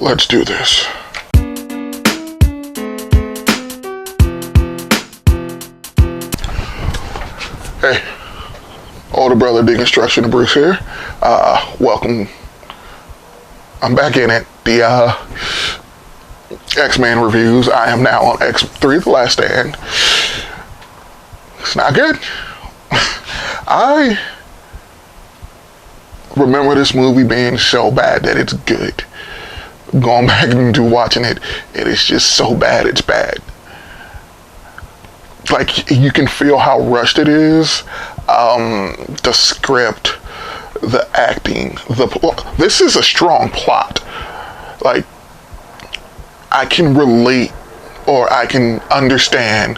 Let's do this. Hey, older brother Deconstruction, theBRUCE here. Welcome. I'm back in it. The X-Men reviews. I am now on X3, The Last Stand. It's not good. I remember this movie being so bad that it's good. Going back into watching it, it is just so bad it's bad. Like, you can feel how rushed it is. The script, the acting, this is a strong plot. Like, I can relate, or I can understand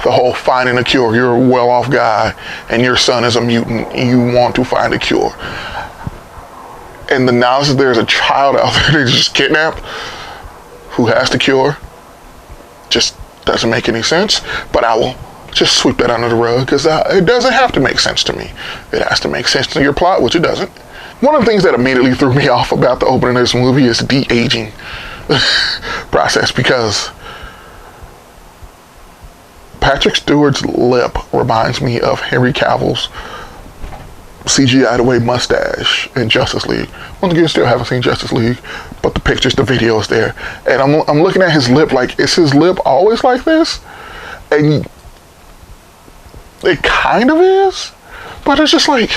the whole finding a cure. You're a well-off guy and your son is a mutant and you want to find a cure. And the knowledge that there's a child out there that's just kidnapped who has the cure just doesn't make any sense. But I will just sweep that under the rug because it doesn't have to make sense to me. It has to make sense to your plot, which it doesn't. One of the things that immediately threw me off about the opening of this movie is the de-aging process, because Patrick Stewart's lip reminds me of Henry Cavill's CGI'd away mustache in Justice League. Once again, still haven't seen Justice League, but the pictures, the videos there. And I'm looking at his lip like, is his lip always like this? And it kind of is, but it's just like,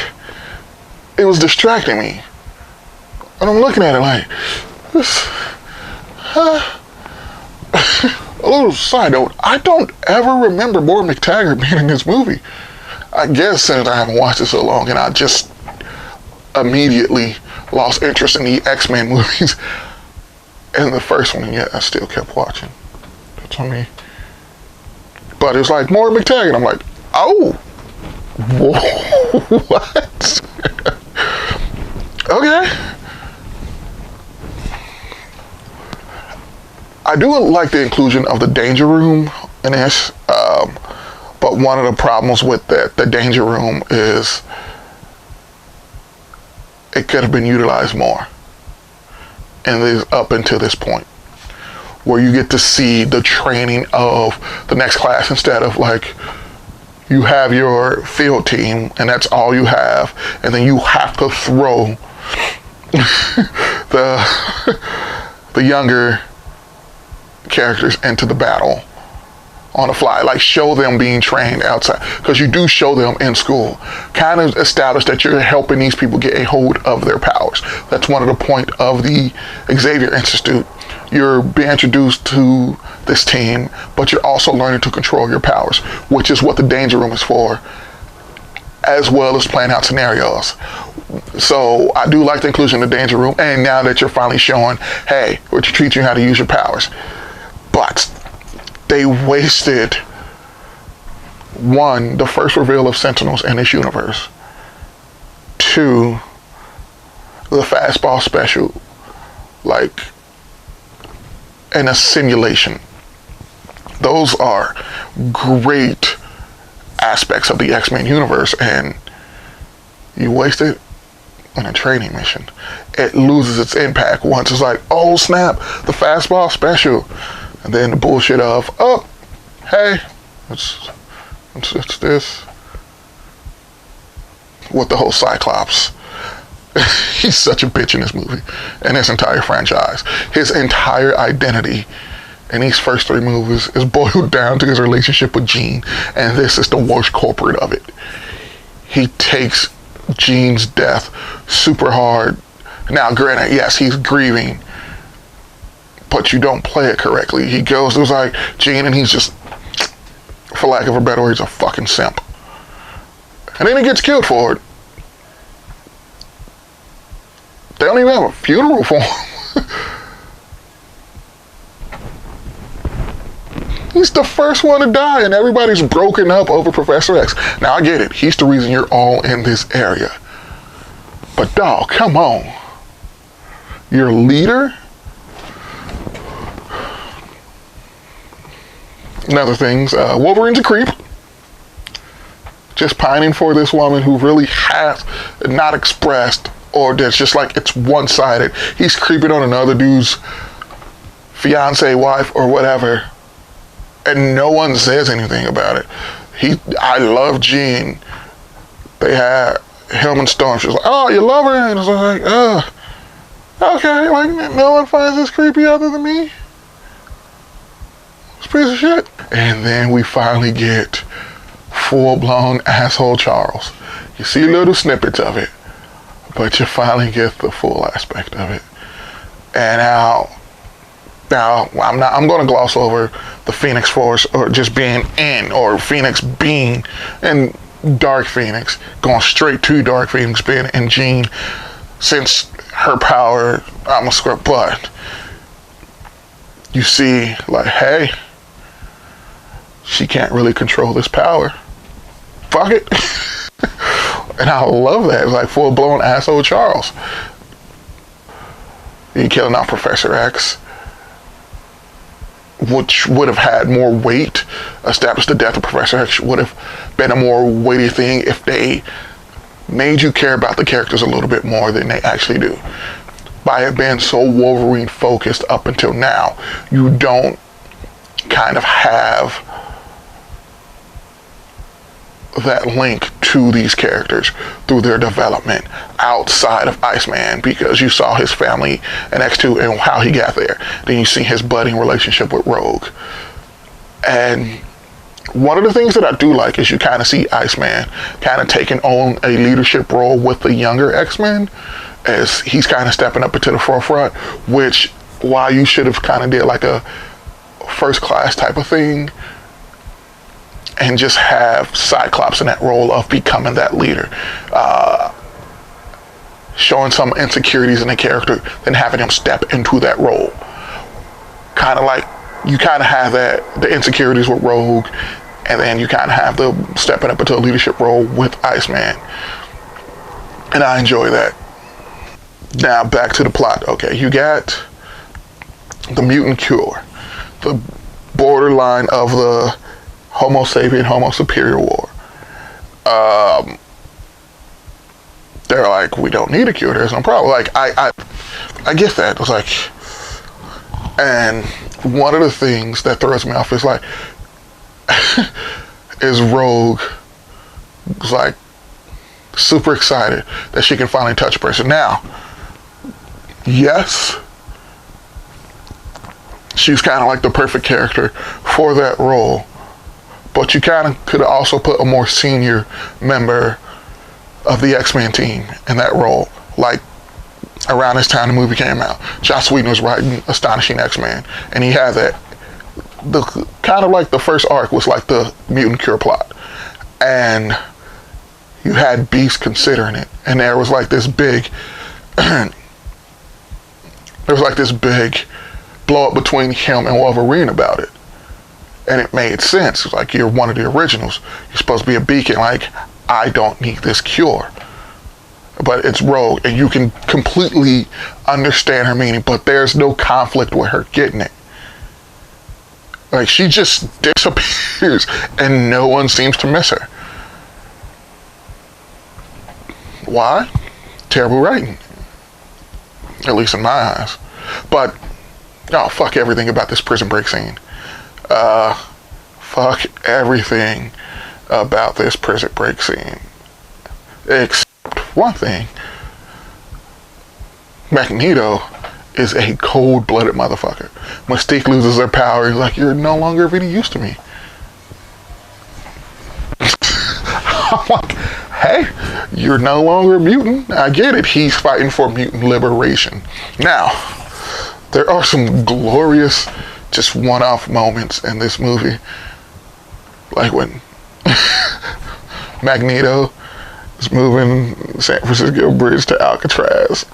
it was distracting me. And I'm looking at it like, this, A little side note, I don't ever remember Boyd McTaggart being in this movie. I guess since I haven't watched it so long and I just immediately lost interest in the X-Men movies. And the first one, yeah, I still kept watching. That's on me. But it's like, Boyd McTaggart. I'm like, oh, whoa, what? Okay. I do like the inclusion of the Danger Room in this, but one of the problems with the Danger Room is it could have been utilized more. And it is up until this point, where you get to see the training of the next class instead of like, you have your field team and that's all you have, and then you have to throw the younger characters into the battle on the fly. Like, show them being trained outside, because you do show them in school. Kind of establish that you're helping these people get a hold of their powers. That's one of the point of the Xavier Institute. You're being introduced to this team, but you're also learning to control your powers, which is what the Danger Room is for, as well as playing out scenarios. So I do like the inclusion of the Danger Room, and now that you're finally showing, hey, we're teaching you how to use your powers. But they wasted, one, the first reveal of Sentinels in this universe. Two, the fastball special, like, in a simulation. Those are great aspects of the X-Men universe, and you waste it on a training mission. It loses its impact once it's like, oh snap, the fastball special. And then the bullshit of, oh, hey, it's this. With the whole Cyclops. He's such a bitch in this movie and this entire franchise. His entire identity in these first three movies is boiled down to his relationship with Jean, and this is the worst culprit of it. He takes Jean's death super hard. Now, granted, yes, he's grieving, but you don't play it correctly. He goes, it was like Jean, and he's just, for lack of a better word, he's a fucking simp. And then he gets killed for it. They don't even have a funeral for him. He's the first one to die, and everybody's broken up over Professor X. Now, I get it. He's the reason you're all in this area. But dog, come on. Your leader? Another things, Wolverine's a creep. Just pining for this woman who really has not expressed or that's just like it's one-sided. He's creeping on another dude's fiance, wife, or whatever, and no one says anything about it. I love Jean. They had him and Storm. She was like, "Oh, you love her?" And it's like, okay, like no one finds this creepy other than me. This piece of shit. And then we finally get full-blown asshole Charles. You see little snippets of it, but you finally get the full aspect of it. And now I'm going to gloss over the Phoenix Force, or just being in, or Phoenix being in Dark Phoenix, going straight to Dark Phoenix being in Jean, since her power, I'm a script, but you see, like, hey, she can't really control this power. Fuck it. And I love that. It's like full-blown asshole Charles. You killing off Professor X, which would have had more weight, established the death of Professor X would have been a more weighty thing if they made you care about the characters a little bit more than they actually do. By it being so Wolverine focused up until now, you don't kind of have that link to these characters through their development outside of Iceman, because you saw his family in X2 and how he got there. Then you see his budding relationship with Rogue. And one of the things that I do like is you kind of see Iceman kind of taking on a leadership role with the younger X-Men, as he's kind of stepping up into the forefront, which, while you should have kind of did like a first class type of thing, and just have Cyclops in that role of becoming that leader, showing some insecurities in the character, then having him step into that role. Kind of like you kind of have the insecurities with Rogue, and then you kind of have the stepping up into a leadership role with Iceman, and I enjoy that. Now back to the plot. Okay, you got the mutant cure, the borderline of the Homo sapien, Homo superior war. They're like, we don't need a cure, there's no problem. Like, I get that. It's like, and one of the things that throws me off is like, is Rogue was like super excited that she can finally touch a person. Now, yes, she's kind of like the perfect character for that role, but you kind of could also put a more senior member of the X-Men team in that role. Like, around this time the movie came out, Joss Whedon was writing Astonishing X-Men, and he had that, the kind of like the first arc was like the mutant cure plot, and you had Beast considering it, and there was like this big blow up between him and Wolverine about it. And it made sense. It's like, you're one of the originals. You're supposed to be a beacon. Like, I don't need this cure. But it's Rogue, and you can completely understand her meaning, but there's no conflict with her getting it. Like, she just disappears, and no one seems to miss her. Why? Terrible writing. At least in my eyes. But, oh, fuck everything about this prison break scene. Fuck everything about this prison break scene. Except one thing. Magneto is a cold-blooded motherfucker. Mystique loses her power. He's like, you're no longer of any use to me. I'm like, hey, you're no longer a mutant. I get it. He's fighting for mutant liberation. Now, there are some glorious, just one-off moments in this movie. Like when Magneto is moving San Francisco Bridge to Alcatraz.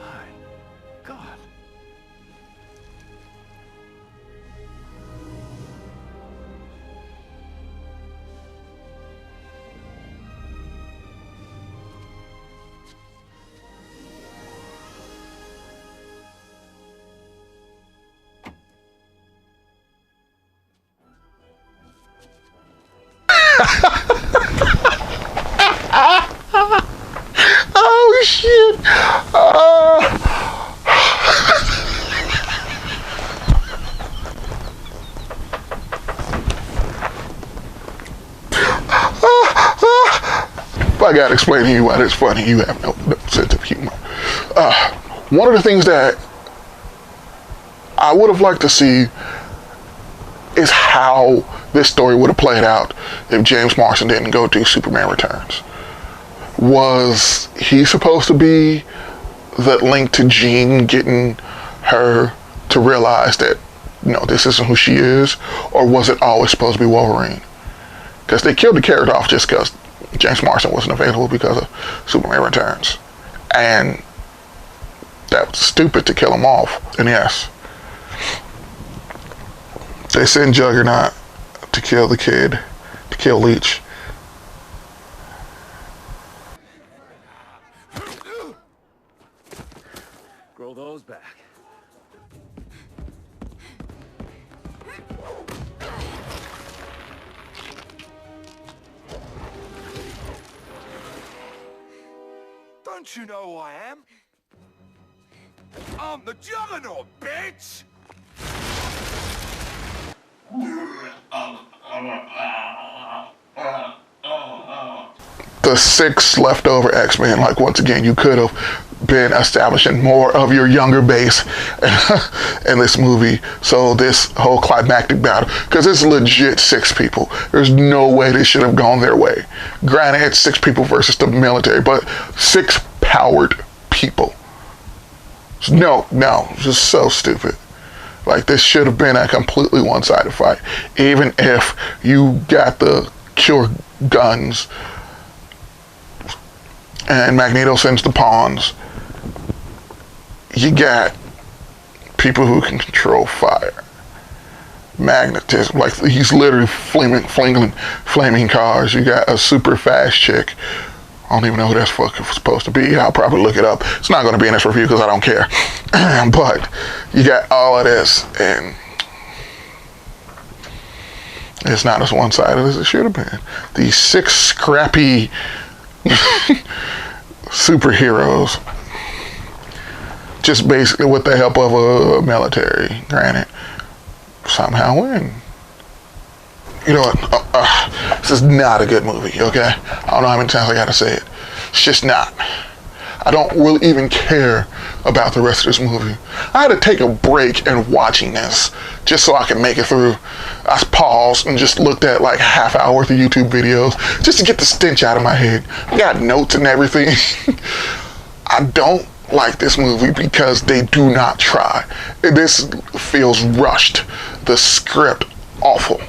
My God. Oh shit. If I gotta explain to you why it's funny, you have no sense of humor. One of the things that I would have liked to see is how this story would have played out if James Marsden didn't go do Superman Returns. Was he supposed to be the link to Jean getting her to realize that, no, this isn't who she is? Or was it always supposed to be Wolverine? Because they killed the character off just because James Marsden wasn't available because of Superman Returns. And that was stupid to kill him off. And yes, they send Juggernaut to kill the kid, to kill Leech. Grow those back. Don't you know who I am? I'm the Juggernaut, bitch! The 6 leftover X-Men, like, once again, you could have been establishing more of your younger base in this movie. So this whole climactic battle, because it's legit 6 people. There's no way they should have gone their way. Granted, it's 6 people versus the military, but 6 powered people. No, just so stupid. Like, this should have been a completely one-sided fight. Even if you got the cure guns and Magneto sends the pawns, you got people who can control fire, magnetism, like he's literally flaming cars. You got a super fast chick. I don't even know who that's fucking supposed to be. I'll probably look it up. It's not going to be in this review because I don't care. But you got all of this, and it's not as one-sided as it should have been. These 6 scrappy superheroes, just basically with the help of a military, granted, somehow win. You know what? This is not a good movie, okay? I don't know how many times I gotta say it. It's just not. I don't really even care about the rest of this movie. I had to take a break in watching this just so I could make it through. I paused and just looked at like a half hour worth of YouTube videos just to get the stench out of my head. I got notes and everything. I don't like this movie because they do not try. This feels rushed. The script, awful.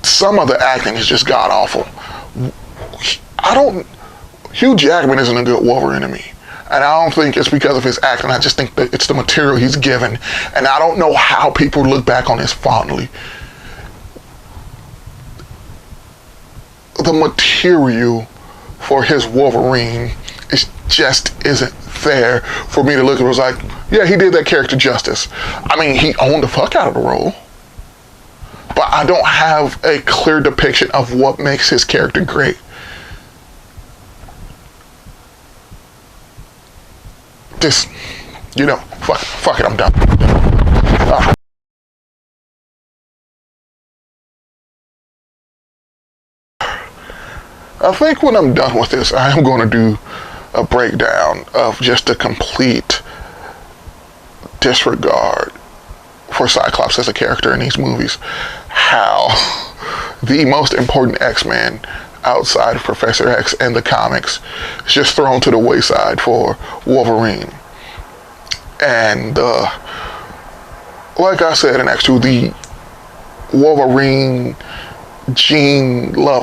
Some of the acting is just god awful. Hugh Jackman isn't a good Wolverine to me. And I don't think it's because of his acting. I just think that it's the material he's given. And I don't know how people look back on this fondly. The material for his Wolverine just isn't there for me to look at. It was like, yeah, he did that character justice. I mean, he owned the fuck out of the role. But I don't have a clear depiction of what makes his character great. Just, you know, fuck it, I'm done. I think when I'm done with this, I am going to do a breakdown of just a complete disregard for Cyclops as a character in these movies. How the most important X-Men outside of Professor X and the comics is just thrown to the wayside for Wolverine. And like I said in X2, the Wolverine Jean love